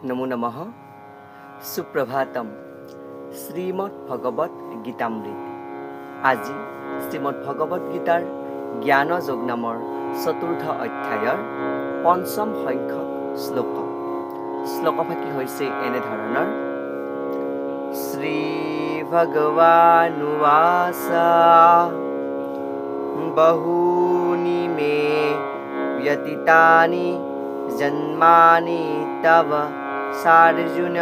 নমো নমঃ। সুপ্ৰভাতম। শ্ৰীমদ্ ভগবত গীতামৃত। আজি শ্ৰীমদ্ ভগবত গীতাৰ জ্ঞান যোগ নামৰ চতুৰ্থ অধ্যায়ৰ পঞ্চম সংখ্যক শ্লোক। শ্লোকফাকি হৈছে এনেধৰণৰ: শ্ৰী ভগৱানুবাচা বহুনি মে ব্যতীতানি জন্মানি তব সাৰ্জুন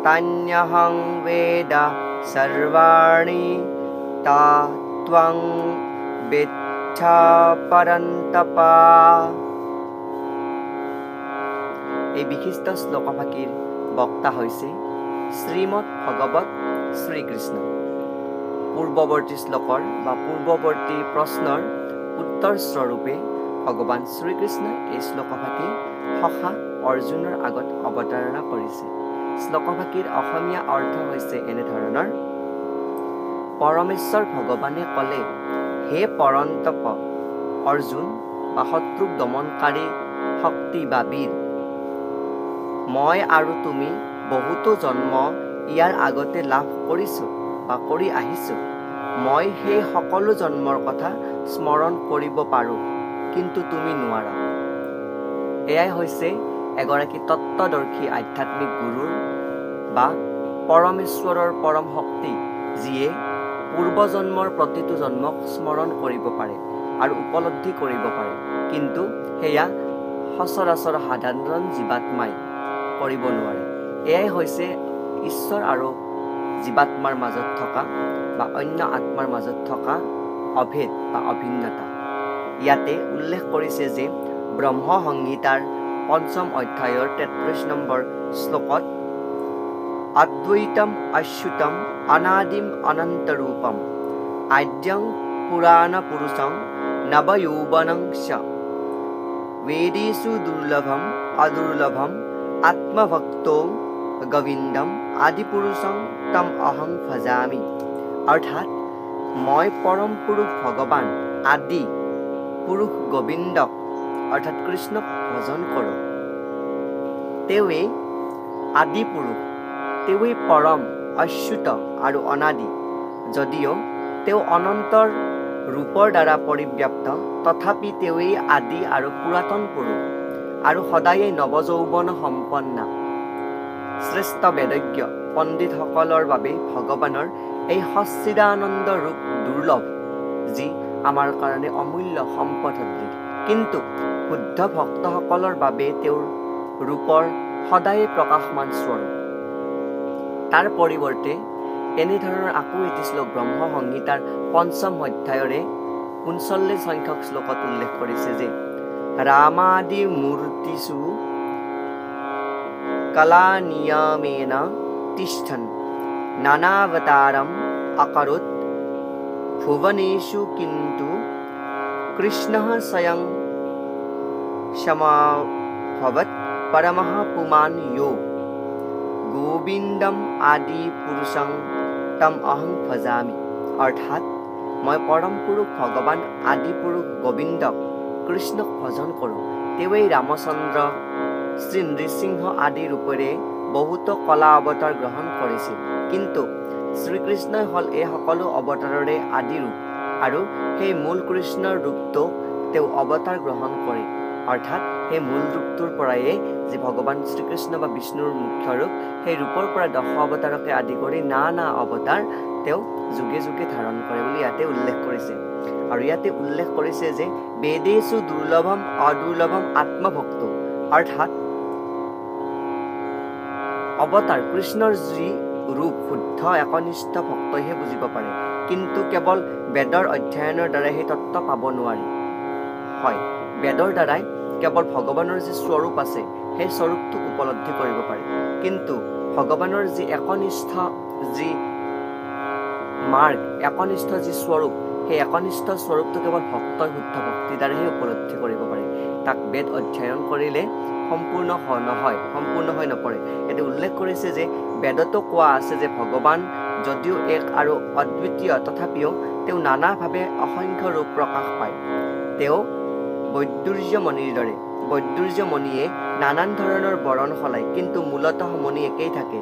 তান্যহং বেদ সৰ্বাণি ত্বং বেত্থ পৰন্তপ। এই বিশিষ্ট শ্লোকফাকিৰ বক্তা হৈছে শ্ৰীমদ্ ভগৱত শ্ৰীকৃষ্ণ। পূৰ্বৱৰ্তী শ্লোকৰ বা পূৰ্বৱৰ্তী প্ৰশ্নৰ উত্তৰ স্বৰূপে ভগৱান শ্ৰীকৃষ্ণই এই শ্লোকফাকি সখা অৰ্জুনৰ আগত অৱতাৰণা কৰিছে। শ্লোকফাকিৰ অসমীয়া অৰ্থ হৈছে এনেধৰণৰ: পৰমেশ্বৰ ভগৱানে ক'লে, হে পৰন্তপ অৰ্জুন বা শত্ৰুক দমনকাৰী শক্তি বা বীৰ, মই আৰু তুমি বহুতো জন্ম ইয়াৰ আগতে লাভ কৰিছোঁ বা কৰি আহিছোঁ। মই সেই সকলো জন্মৰ কথা স্মৰণ কৰিব পাৰোঁ, কিন্তু তুমি নোৱাৰা। এয়াই হৈছে এগৰাকী তত্ত্বদৰ্শী আধ্যাত্মিক গুৰুৰ বা পৰমেশ্বৰৰ পৰম শক্তি, যিয়ে পূৰ্বজন্মৰ প্ৰতিটো জন্মক স্মৰণ কৰিব পাৰে আৰু উপলব্ধি কৰিব পাৰে, কিন্তু সেয়া সচৰাচৰ সাধাৰণ জীৱাত্মাই কৰিব নোৱাৰে। এয়াই হৈছে ঈশ্বৰ আৰু জীৱাত্মাৰ মাজত থকা বা অন্য আত্মাৰ মাজত থকা অভেদ বা অভিন্নতা। ইয়াতে উল্লেখ কৰিছে যে ব্ৰহ্ম সংহিতাৰ পঞ্চম অধ্যায়ৰ 33 নম্বৰ শ্লোকত অদ্বৈতম অচ্যুতম অনাদিম অনন্তৰূপম আদ্যং পুৰাণ পুৰুষং নৱযৌৱনং চ বেদেষু দুৰ্লভম অদুৰ্লভম আত্মভক্তৌ গোবিন্দম আদিপুৰুষং তম অহং ভজামি। অৰ্থাৎ মই পৰম পুৰুষ ভগৱান আদি পুৰুষ গোবিন্দক অৰ্থাৎ কৃষ্ণক ভজন কৰোঁ। তেওঁৱেই আদি পুৰুষ, তেওঁৱেই পৰম অচ্যুত আৰু অনাদি। যদিও তেওঁ অনন্তৰ ৰূপৰ দ্বাৰা পৰিব্যাপ্ত, তথাপি তেওঁৱেই আদি আৰু পুৰাতন পুৰুষ আৰু সদায়ে নৱযৌৱন সম্পন্না। শ্ৰেষ্ঠ বেদজ্ঞ পণ্ডিতসকলৰ বাবে ভগৱানৰ এই সচ্চিদানন্দ ৰূপ দুৰ্লভ, যি আমাৰ কাৰণে অমূল্য সম্পদ সদৃশ। কিন্তু শুদ্ধ ভক্তসকলৰ বাবে তেওঁৰ ৰূপৰ সদায়ে প্ৰকাশমান স্বৰূপ। তাৰ পৰিৱৰ্তে এনেধৰণৰ আকৌ এটি শ্লোক ব্ৰহ্ম সংহিতাৰ পঞ্চম অধ্যায়ৰে 39 সংখ্যক শ্লোকত উল্লেখ কৰিছে যে ৰামাদি মূৰ্তিষু কলানিয়মেন তিষ্ঠন নানাৱতাৰম অকৰোত ভুৱনেষু কিন্তু কৃষ্ণঃ স্বয়ং সমভৱৎ পৰমঃ পুমান য়ো গোবিন্দম আদি পুৰুষং তম অহং ভজামি। অৰ্থাৎ মই পৰম পুৰুষ ভগৱান আদি পুৰুষ গোবিন্দক কৃষ্ণক ভজন কৰোঁ। তেওঁৱেই ৰামচন্দ্ৰ, শ্ৰী নৃসিংহ আদি ৰূপেৰে বহুতো কলা অৱতাৰ গ্ৰহণ কৰিছিল, কিন্তু শ্ৰীকৃষ্ণই হ'ল এই সকলো অৱতাৰৰে আদি ৰূপ আৰু সেই মূল কৃষ্ণৰ ৰূপটো তেওঁ অৱতাৰ গ্ৰহণ কৰে। অৰ্থাৎ সেই মূল ৰূপটোৰ পৰাই যি ভগৱান শ্ৰীকৃষ্ণ বা বিষ্ণুৰ মুখ্য ৰূপ, সেই ৰূপৰ পৰা 10 অৱতাৰকে আদি কৰি নানা অৱতাৰ তেওঁ যুগে যুগে ধাৰণ কৰে বুলি ইয়াতে উল্লেখ কৰিছে। আৰু ইয়াতে উল্লেখ কৰিছে যে বেদেষু দুৰ্লভম অদুৰ্লভম আত্মভক্ত। অৰ্থাৎ অৱতাৰ কৃষ্ণৰ যি ৰূপ শুদ্ধ একনিষ্ঠ ভক্তইহে বুজিব পাৰে, কিন্তু কেৱল বেদৰ অধ্যয়নৰ দ্বাৰাই সেই তত্ত্ব পাব নোৱাৰি। হয়, বেদৰ দ্বাৰাই কেৱল ভগৱানৰ যি স্বৰূপ আছে সেই স্বৰূপটোক উপলব্ধি কৰিব পাৰি, কিন্তু ভগৱানৰ যি একনিষ্ঠ যি মাৰ্গ, একনিষ্ঠ যি স্বৰূপ, সেই একনিষ্ঠ স্বৰূপটো কেৱল ভক্তই শুদ্ধ ভক্তিৰ দ্বাৰাহে উপলব্ধি কৰিব পাৰে। তাক বেদ অধ্যয়ন কৰিলে সম্পূৰ্ণ হৈ নপৰে। এতে উল্লেখ কৰিছে যে বেদতো কোৱা আছে যে ভগৱান যদিও এক আৰু অদ্বিতীয়, তথাপিও তেওঁ নানাভাৱে অসংখ্য ৰূপ প্ৰকাশ পায়। তেওঁ বৈদুৰ্যমণিৰ দৰে বৈদুৰ্যমণিয়ে নানান ধৰণৰ বৰণ সলায়, কিন্তু মূলতঃ মণি একেই থাকে।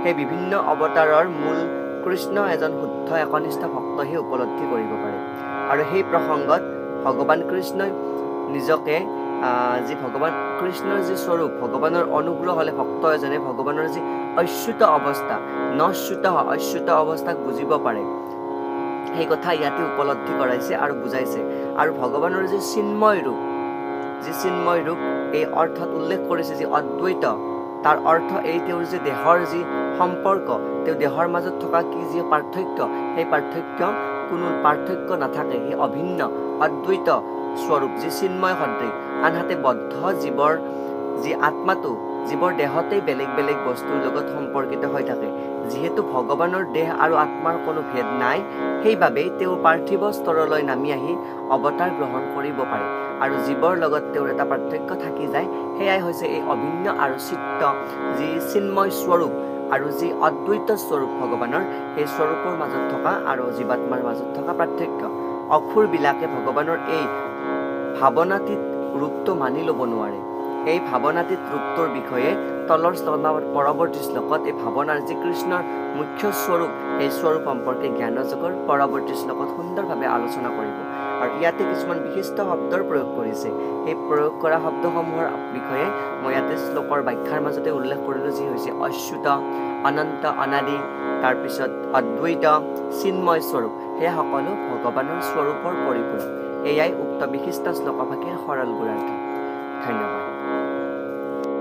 সেই বিভিন্ন অৱতাৰৰ মূল কৃষ্ণ এজন শুদ্ধ একনিষ্ঠ ভক্তহে উপলব্ধি কৰিব পাৰে। আৰু সেই প্ৰসংগত ভগৱান কৃষ্ণই নিজকে যি ভগৱান কৃষ্ণৰ যি স্বৰূপ, ভগৱানৰ অনুগ্ৰহ হ'লে ভক্ত এজনে ভগৱানৰ যি অচ্যুত অৱস্থা, নচ্যুত অচ্যুত অৱস্থাক বুজিব পাৰে, সেই কথা ইয়াতে উপলব্ধি কৰাইছে আৰু বুজাইছে। আৰু ভগৱানৰ যি চিন্ময় ৰূপ, এই অৰ্থত উল্লেখ কৰিছে যি অদ্বৈত, তাৰ অৰ্থ এই তেওঁৰ যি দেহৰ যি সম্পৰ্ক, তেওঁ দেহৰ মাজত থকা কি যি পাৰ্থক্য, সেই কোনো পাৰ্থক্য নাথাকে, সেই অভিন্ন অদ্বৈত স্বৰূপ যি চিন্ময় সদৃশ। আনহাতে বদ্ধ জীৱৰ যি আত্মাটো, জীৱৰ দেহতেই বেলেগ বেলেগ বস্তুৰ লগত সম্পৰ্কিত হৈ থাকে। যিহেতু ভগৱানৰ দেহ আৰু আত্মাৰ কোনো ভেদ নাই, সেইবাবেই তেওঁ পাৰ্থিৱ স্তৰলৈ নামি আহি অৱতাৰ গ্ৰহণ কৰিব পাৰে। আৰু জীৱৰ লগত তেওঁৰ এটা পাৰ্থক্য থাকি যায়, সেয়াই হৈছে এই অভিন্ন আৰু চিত্ত যি চিন্ময় স্বৰূপ আৰু যি অদ্বৈত স্বৰূপ ভগৱানৰ, সেই স্বৰূপৰ মাজত থকা আৰু জীৱাত্মাৰ মাজত থকা পাৰ্থক্য। অসুৰবিলাকে ভগৱানৰ এই ভাৱনাতীত ৰূপটো মানি ল'ব নোৱাৰে। এই ভাৱনাতীত ৰূপটোৰ বিষয়ে তলৰ পৰৱৰ্তী শ্লোকত এই ভাৱনাৰ যি কৃষ্ণৰ মুখ্য স্বৰূপ, সেই স্বৰূপ সম্পৰ্কে জ্ঞানযোগৰ পৰৱৰ্তী শ্লোকত সুন্দৰভাৱে আলোচনা কৰিব। আৰু ইয়াতে কিছুমান বিশিষ্ট শব্দৰ প্ৰয়োগ কৰিছে। সেই প্ৰয়োগ কৰা শব্দসমূহৰ বিষয়ে মই ইয়াতে শ্লোকৰ ব্যাখ্যাৰ মাজতে উল্লেখ কৰিলোঁ, যি হৈছে অচ্যুত, অনন্ত, অনাদি, তাৰপিছত অদ্বৈত, চিন্ময় স্বৰূপ, সেয়া সকলো ভগৱানৰ স্বৰূপৰ পৰিপূৰক। এয়াই উক্ত বিশিষ্ট শ্লোকভাগীৰ সৰল গুণাৰ্থ। ধন্যবাদ।